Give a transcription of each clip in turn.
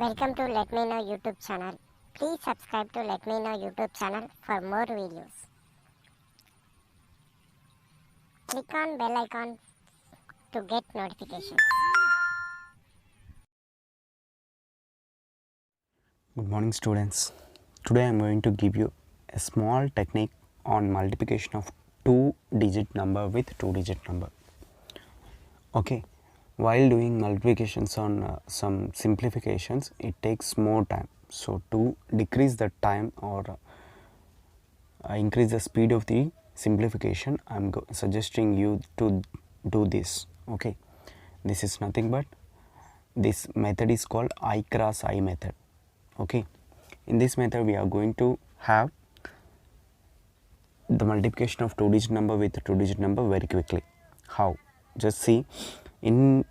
Welcome to Let Me Know YouTube channel. Please subscribe to Let Me Know YouTube channel for more videos. Click on bell icon to get notifications. Good morning students. Today I am going to give you a small technique on multiplication of 2-digit number with 2-digit number. Okay, while doing multiplications on some simplifications, it takes more time. So to decrease the time or increase the speed of the simplification, I am suggesting you to do this. Okay, this is nothing but this method is called I cross I method. Okay, in this method we are going to have the multiplication of 2-digit number with 2-digit number very quickly. How? Just see, in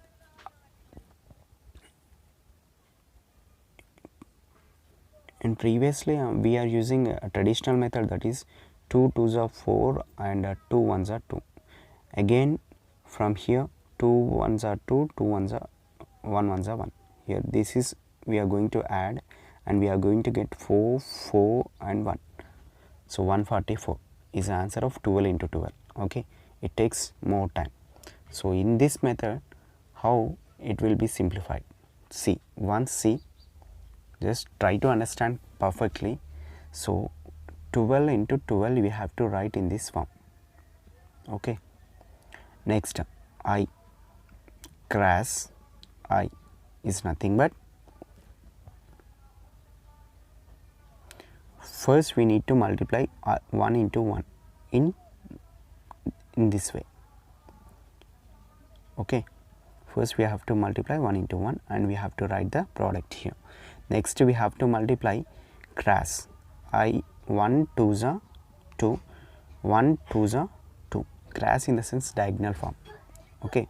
previously we are using a traditional method, that is 2 2s are 4 and 2 1s are 2. Again from here 2 1s are 2, 2 1s are 1 1s are 1. Here this is we are going to add and we are going to get 4 4 and 1. So 144 is the answer of 12 into 12. Okay, it takes more time. So in this method, how it will be simplified? See, once see, just try to understand perfectly. So 12 into 12 we have to write in this form. Okay, next I cross I is nothing but, first we need to multiply 1 into 1 in this way. Okay, first we have to multiply 1 into 1 and we have to write the product here. Next we have to multiply cross I 1 2s are 2, 1 2s are 2, cross in the sense diagonal form. Okay,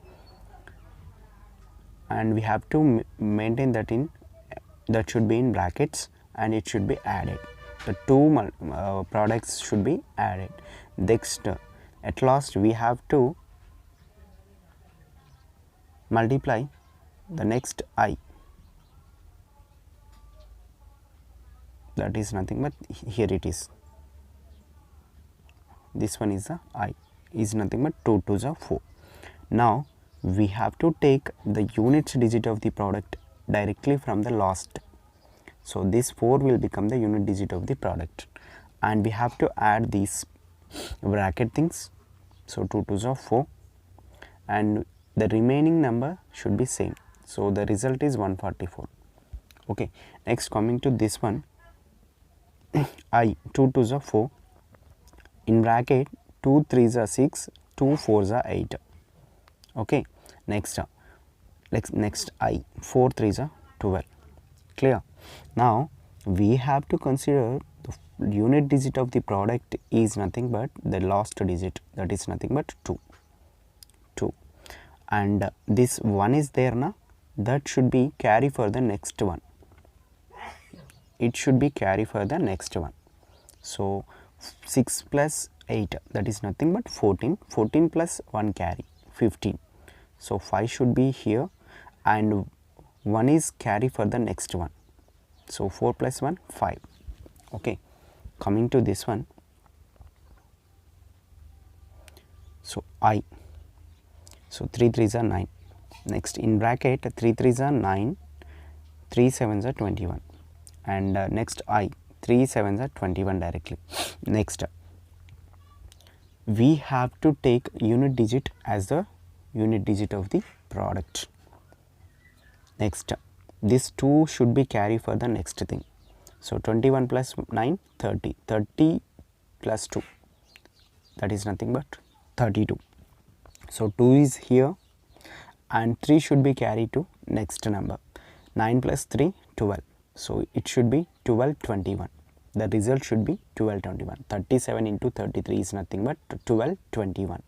and we have to maintain that that should be in brackets and it should be added. The two products should be added. Next at last we have to multiply the next I, that is nothing but here it is, this one is the I, is nothing but 2 2s are 4. Now we have to take the units digit of the product directly from the last. So this 4 will become the unit digit of the product and we have to add these bracket things. So 2 2s are 4 and the remaining number should be same. So the result is 144. Okay, next coming to this one, I 2 2s are 4, in bracket 2 3s are 6, 2 4s are 8. Okay, next I 4 3s are 12. Clear? Now we have to consider the unit digit of the product is nothing but the last digit, that is nothing but 2 and this 1 is there now, that should be carry for the next one, it should be carry for the next one. So 6 plus 8, that is nothing but 14, 14 plus 1 carry 15. So 5 should be here and 1 is carry for the next one. So 4 plus 1 5. Okay, coming to this one, so I, so 3 3s are 9. Next in bracket 3 3s are 9, 3 7s are 21 and next I 3 7s are 21 directly. Next we have to take unit digit as the unit digit of the product. Next this 2 should be carry for the next thing. So 21 plus 9 30, 30 plus 2, that is nothing but 32. So 2 is here and 3 should be carried to next number. 9 plus 3 12, so it should be 12 21. The result should be 12 21. 37 into 33 is nothing but 12 21.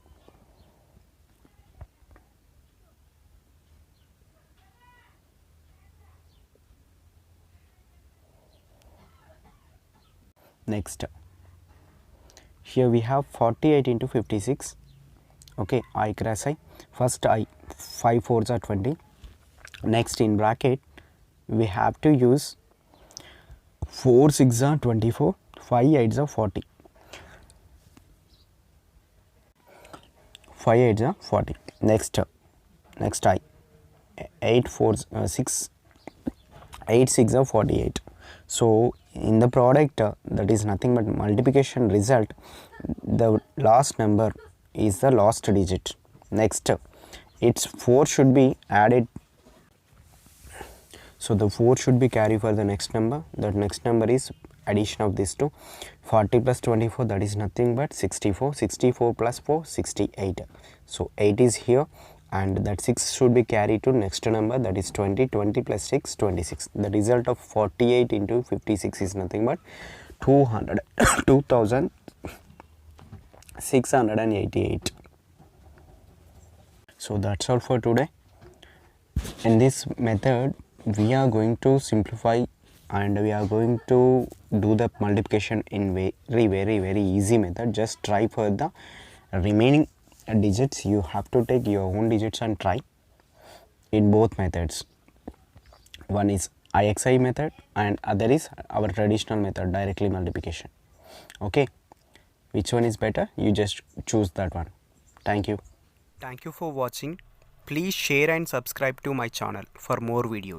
Next here we have 48 into 56. Okay, I cross I, first I 5 4s are 20. Next in bracket we have to use 4 6 are 24, 5 8 are 40. 5 8 are 40. Next I 8 4 6 8 6 are 48. So in the product that is nothing but multiplication result, the last number is the last digit. Next its 4 should be added, so the 4 should be carried for the next number. That next number is addition of these two. 40 plus 24, that is nothing but 64. 64 plus 4, 68. So 8 is here, and that 6 should be carried to next number, that is 20. 20 plus 6, 26. The result of 48 into 56 is nothing but 2688. So that's all for today. In this method we are going to simplify, and we are going to do the multiplication in very easy method. Just try for the remaining digits. You have to take your own digits and try in both methods. One is IXI method and other is our traditional method, directly multiplication. Okay, which one is better? You just choose that one. Thank you. Thank you for watching. Please share and subscribe to my channel for more videos.